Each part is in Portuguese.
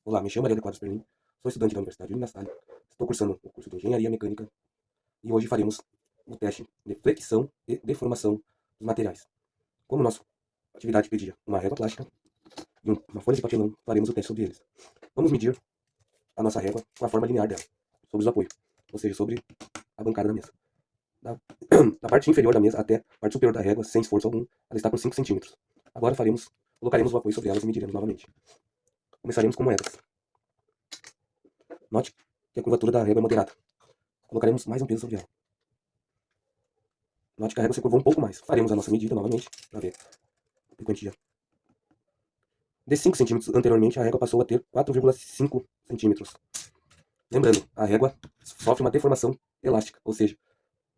Olá, me chamo Maria de Quadros Perlim, sou estudante da Universidade Una Salle, estou cursando o curso de Engenharia Mecânica e hoje faremos o teste de flexão e deformação dos materiais. Como nossa atividade pedia uma régua plástica e uma folha de papelão, faremos o teste sobre eles. Vamos medir a nossa régua com a forma linear dela, sobre os apoios, ou seja, sobre a bancada da mesa. Da, da parte inferior da mesa até a parte superior da régua, sem esforço algum, ela está com 5 centímetros. Agora colocaremos o apoio sobre elas e mediremos novamente. Começaremos com moedas. Note que a curvatura da régua é moderada. Colocaremos mais um peso sobre ela. Note que a régua se curvou um pouco mais. Faremos a nossa medida novamente, para ver a quantia. De 5 centímetros anteriormente, a régua passou a ter 4,5 centímetros. Lembrando, a régua sofre uma deformação elástica, ou seja,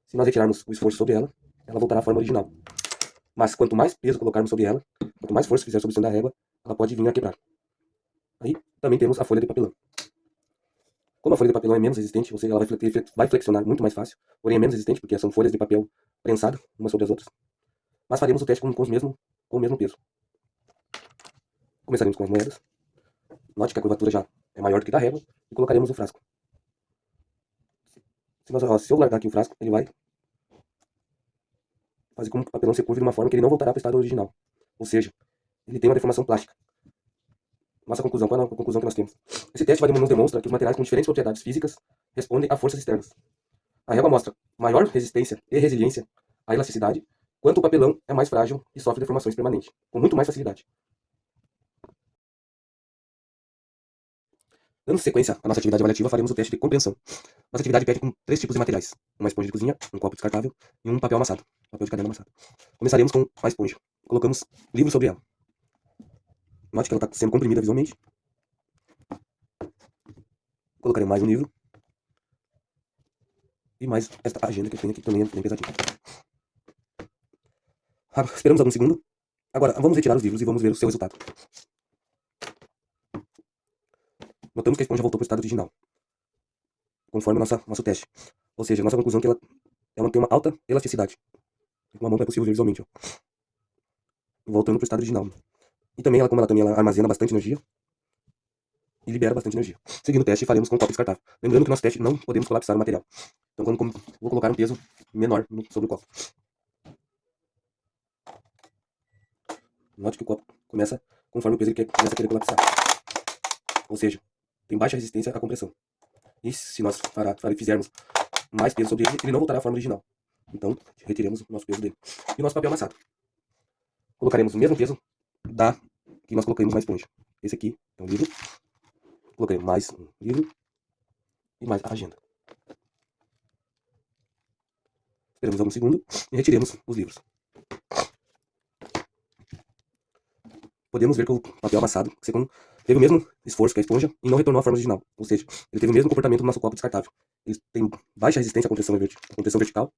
se nós retirarmos o esforço sobre ela, ela voltará à forma original. Mas quanto mais peso colocarmos sobre ela, quanto mais força fizer sobre o centro da régua, ela pode vir a quebrar. Aí também temos a folha de papelão. Como a folha de papelão é menos resistente, ou seja, ela vai flexionar muito mais fácil, porém é menos resistente porque são folhas de papel prensadas umas sobre as outras. Mas faremos o teste com o mesmo peso. Começaremos com as moedas. Note que a curvatura já é maior do que da régua e colocaremos o frasco. Se eu largar aqui o frasco, ele vai fazer com que o papelão se curve de uma forma que ele não voltará para o estado original. Ou seja, ele tem uma deformação plástica. Nossa conclusão, qual é a conclusão que nós temos? Esse teste nos demonstra que os materiais com diferentes propriedades físicas respondem a forças externas. A régua mostra maior resistência e resiliência à elasticidade, quanto o papelão é mais frágil e sofre deformações permanentes, com muito mais facilidade. Dando sequência à nossa atividade avaliativa, faremos o teste de compreensão. Nossa atividade pede com 3 tipos de materiais: uma esponja de cozinha, um copo descartável e um papel amassado, papel de caderno amassado. Começaremos com a esponja. Colocamos livro sobre ela. Note que ela está sendo comprimida visualmente. Colocaremos mais um livro. E mais esta agenda que eu tenho aqui, que também é bem pesadinha. Esperamos alguns segundos. Agora, vamos retirar os livros e vamos ver o seu resultado. Notamos que a esponja voltou para o estado original, conforme nosso teste. Ou seja, nossa conclusão é que ela tem uma alta elasticidade. Com a mão é possível ver visualmente. Ó. Voltando para o estado original. E também, como ela armazena bastante energia e libera bastante energia. Seguindo o teste, faremos com um copo descartável. Lembrando que nosso teste não podemos colapsar o material. Então, vou colocar um peso menor sobre o copo. Note que o copo começa conforme o peso ele começa a querer colapsar. Ou seja, tem baixa resistência à compressão. E se nós fizermos mais peso sobre ele, ele não voltará à forma original. Então, retiremos o nosso peso dele. E o nosso papel amassado. Colocaremos o mesmo peso que nós colocamos na esponja. Esse aqui é um livro. Colocaremos mais um livro e mais a agenda. Esperamos algum segundo e retiremos os livros. Podemos ver que o papel amassado teve o mesmo esforço que a esponja e não retornou à forma original. Ou seja, ele teve o mesmo comportamento do nosso copo descartável. Ele tem baixa resistência à compressão vertical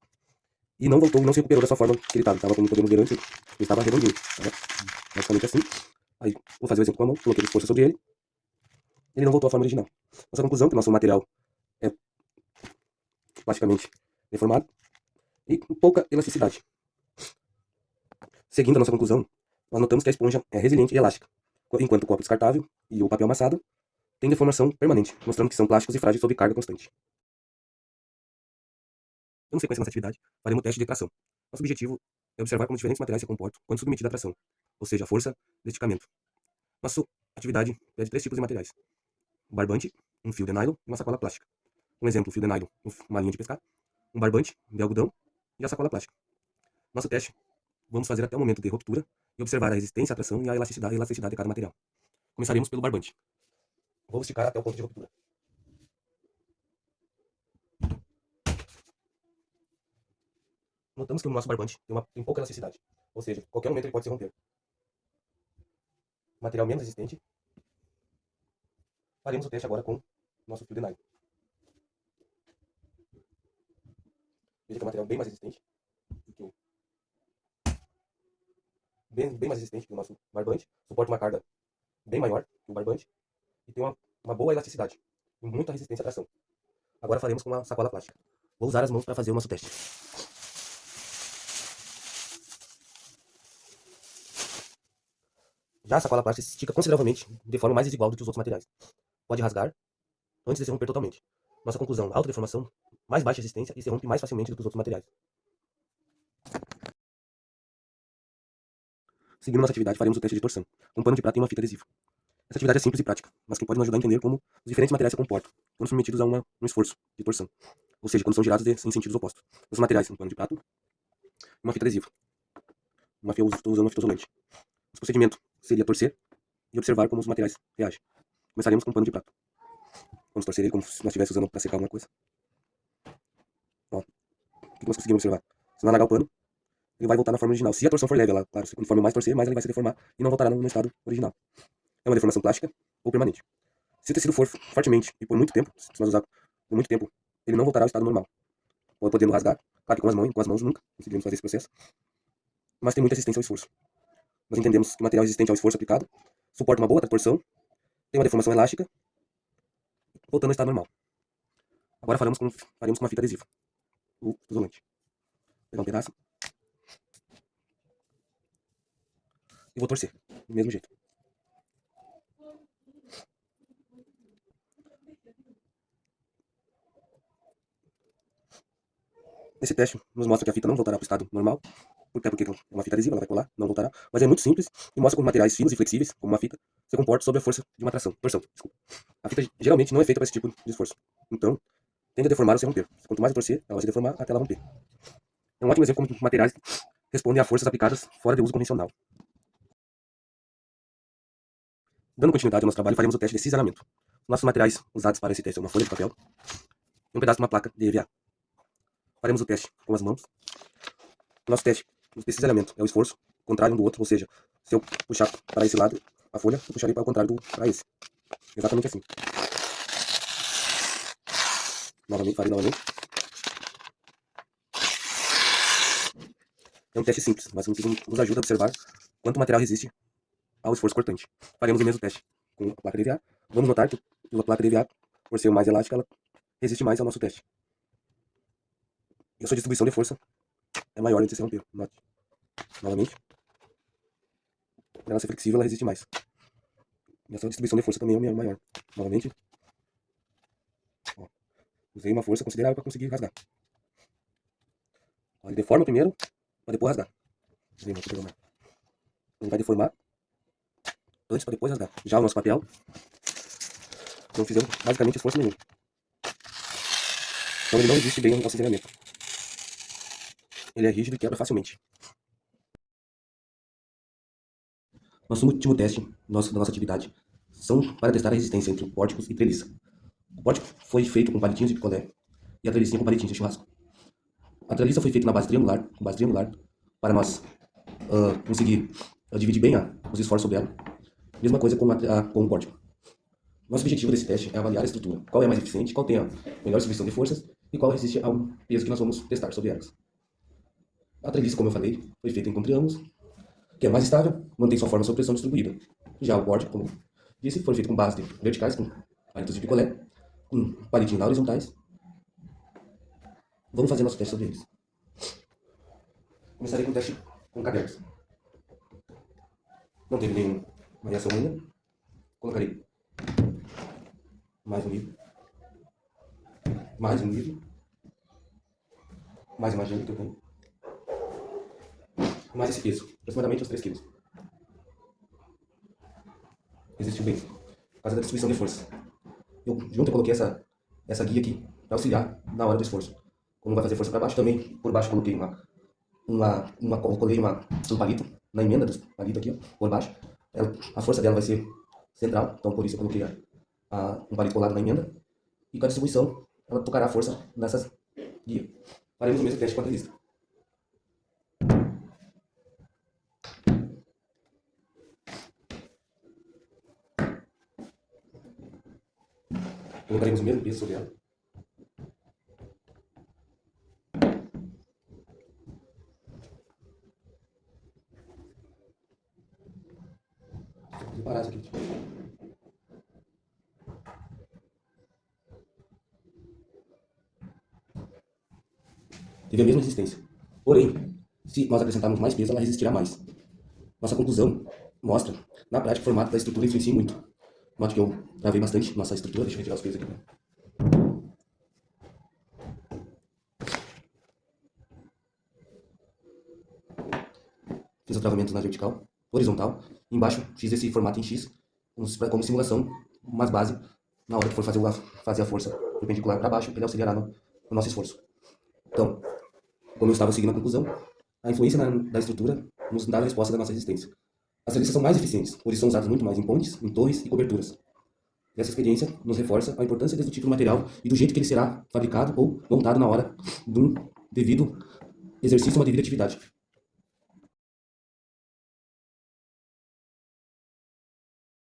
e não voltou, não se recuperou da sua forma que ele estava. Estava, como podemos ver antes, ele estava redondinho. Tá? Basicamente assim. Aí, vou fazer o exemplo com a mão, coloquei força sobre ele. Ele não voltou à forma original. Nossa conclusão é que o nosso material é plasticamente deformado e com pouca elasticidade. Seguindo a nossa conclusão, nós notamos que a esponja é resiliente e elástica, enquanto o copo descartável e o papel amassado têm deformação permanente, mostrando que são plásticos e frágeis sob carga constante. Dando sequência à nossa atividade, faremos o teste de tração. Nosso objetivo é observar como diferentes materiais se comportam quando submetidos à tração, ou seja, a força de esticamento. Nossa atividade pede 3 tipos de materiais: um barbante, um fio de nylon e uma sacola plástica. Um exemplo, o fio de nylon, uma linha de pescar, um barbante de algodão e a sacola plástica. Nosso teste, vamos fazer até o momento de ruptura e observar a resistência à tração e a elasticidade de cada material. Começaremos pelo barbante. Vou esticar até o ponto de ruptura. Notamos que o nosso barbante tem pouca elasticidade, ou seja, qualquer momento ele pode se romper. Material menos resistente. Faremos o teste agora com nosso fio de nylon. Veja que é um material bem mais resistente bem mais resistente que o nosso barbante, suporta uma carga bem maior que o barbante e tem uma boa elasticidade e muita resistência à tração. Agora faremos com uma sacola plástica. Vou usar as mãos para fazer o nosso teste. Já a sacola plástica se estica consideravelmente de forma mais desigual do que os outros materiais. pode rasgar antes de se romper totalmente. Nossa conclusão: alta deformação, mais baixa resistência e se rompe mais facilmente do que os outros materiais. Seguindo nossa atividade, faremos o teste de torção, com um pano de prata e uma fita adesiva. Essa atividade é simples e prática, mas que pode nos ajudar a entender como os diferentes materiais se comportam quando submetidos a um esforço de torção, ou seja, quando são girados em sentidos opostos. Os materiais, um pano de prata e uma fita adesiva. Estou usando uma fita isolante. O procedimento seria torcer e observar como os materiais reagem. Começaremos com um pano de prata. Vamos torcer ele como se nós estivéssemos usando para secar alguma coisa. Ó, o que nós conseguimos observar? Se não alagar o pano, ele vai voltar na forma original. Se a torção for leve, ela, claro, conforme mais torcer, mais ele vai se deformar e não voltará no estado original. É uma deformação plástica ou permanente. Se o tecido for fortemente e por muito tempo, se nós usar por muito tempo, ele não voltará ao estado normal. Podendo rasgar, claro que com as mãos nunca conseguiremos fazer esse processo, mas tem muita resistência ao esforço. Nós entendemos que o material resistente ao esforço aplicado suporta uma boa torção, tem uma deformação elástica, voltando ao estado normal. Agora faremos com uma fita adesiva, o isolante. Vou pegar um pedaço e vou torcer, do mesmo jeito. Esse teste nos mostra que a fita não voltará para o estado normal, porque é uma fita adesiva, ela vai colar, não voltará, mas é muito simples e mostra como materiais finos e flexíveis, como uma fita, se comportam sob a força de uma torção. Desculpa. A fita geralmente não é feita para esse tipo de esforço, então tende a deformar ou se romper. Quanto mais eu torcer, ela vai se deformar até ela romper. É um ótimo exemplo como materiais respondem a forças aplicadas fora de uso convencional. Dando continuidade ao nosso trabalho, faremos o teste de cisalhamento. Nossos materiais usados para esse teste são uma folha de papel e um pedaço de uma placa de EVA. Faremos o teste com as mãos. Nosso teste de cisalhamento é o esforço contrário um do outro, ou seja, se eu puxar para esse lado a folha, eu puxarei para o contrário para esse. Exatamente assim. Farei novamente. É um teste simples, mas nos ajuda a observar quanto o material resiste ao esforço cortante. Faremos o mesmo teste com a placa de EVA. Vamos notar que a placa de EVA, por ser mais elástica, ela resiste mais ao nosso teste. E a sua distribuição de força é maior antes de se romper. Note. Novamente. Ela ser flexível, ela resiste mais. E a sua distribuição de força também é maior. Novamente. Ó, usei uma força considerável para conseguir rasgar. Ele deforma primeiro, para depois rasgar. Ele vai deformar antes para depois rasgar. Já o nosso papel, não fizemos basicamente esforço nenhum. Então ele não resiste bem ao cisalhamento. Ele é rígido e quebra facilmente. Nosso último teste da nossa atividade são para testar a resistência entre pórticos e treliça. O pórtico foi feito com palitinhos de picolé e a trelicinha com palitinhos de churrasco. A treliça foi feita na base triangular, para nós conseguir dividir bem os esforços sobre ela. Mesma coisa com o pórtico. Nosso objetivo desse teste é avaliar a estrutura. Qual é a mais eficiente, qual tem a melhor distribuição de forças e qual resiste ao peso que nós vamos testar sobre elas. A treliça, como eu falei, foi feita em triângulos, que é mais estável, mantém sua forma sob pressão distribuída. Já o pórtico, como disse, foi feito com bases verticais, com palitos de picolé, com palitinhos na horizontais. Vamos fazer nosso teste sobre eles. Começarei com o teste com cadernos. Não teve nenhuma reação ainda. Colocarei mais um livro. Mais um livro. Mais uma agenda que eu tenho. Mais esse peso, aproximadamente uns 3 kg. Resistiu bem, por causa da distribuição de força. Eu coloquei essa guia aqui para auxiliar na hora do esforço. Como vai fazer força para baixo, também por baixo coloquei um palito na emenda dos palitos aqui, ó, por baixo. A força dela vai ser central, então por isso eu coloquei um palito colado na emenda. E com a distribuição, ela tocará a força nessas guias. Faremos o mesmo teste com a treliça. Colocaremos o mesmo peso sobre ela. Vou separar isso aqui. Teve a mesma resistência. Porém, se nós acrescentarmos mais peso, ela resistirá mais. Nossa conclusão mostra, na prática, o formato da estrutura influencia muito Note que eu travei bastante nossa estrutura. Deixa eu retirar os pesos aqui. Fiz o travamento na vertical, horizontal. Embaixo fiz esse formato em X, como simulação, mais base, na hora que for fazer a força perpendicular para baixo, ele auxiliará no nosso esforço. Então, como eu estava seguindo a conclusão, a influência da estrutura nos dá a resposta da nossa resistência. As saliças são mais eficientes, pois são usadas muito mais em pontes, em torres e coberturas. E essa experiência nos reforça a importância desse tipo de material e do jeito que ele será fabricado ou montado na hora de um devido exercício, uma devida atividade.